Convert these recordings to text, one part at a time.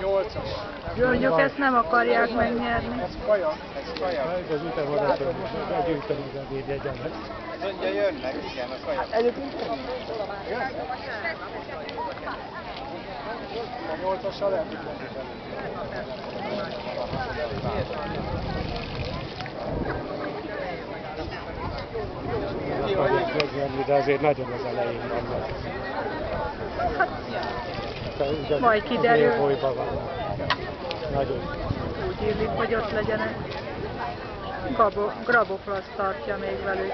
8-as. Mondjuk ezt nem akarják megnyerni. Ez kaja. Ez kaja. Az ütemodatot begyűjtöm az védjegyemet. Az ugye jönnek, igen, a kaja. Egyébként jönnek. A 8-assal lehet, hogy akarják megnyerni, de azért nagyon az elején vannak. Majd kiderül. Folyban vannak. Nagyon. Úgy illik, hogy ott legyenek. Graboklaszt tartja még velük.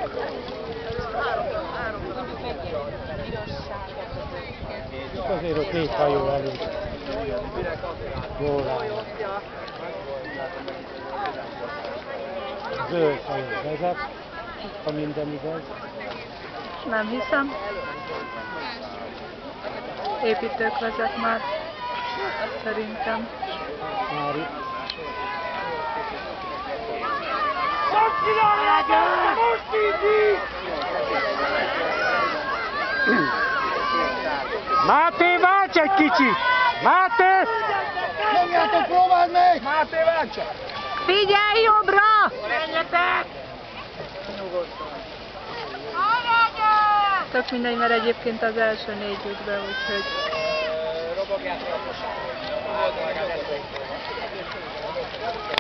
Azért ott 4 hajó előtt. Jól állnak. Zöld hajó vezet, ha minden igaz. Nem hiszem. Építők vezet már. Szerintem. Már itt. Máté, válts egy kicsit! Máté! Nyomjátok, próbáld meg! Máté, váltsa! Figyelj jobbra! Menjetek! Tök mindegy, mert egyébként az első 4 jut be, úgyhogy... Robogjátok a kosárba.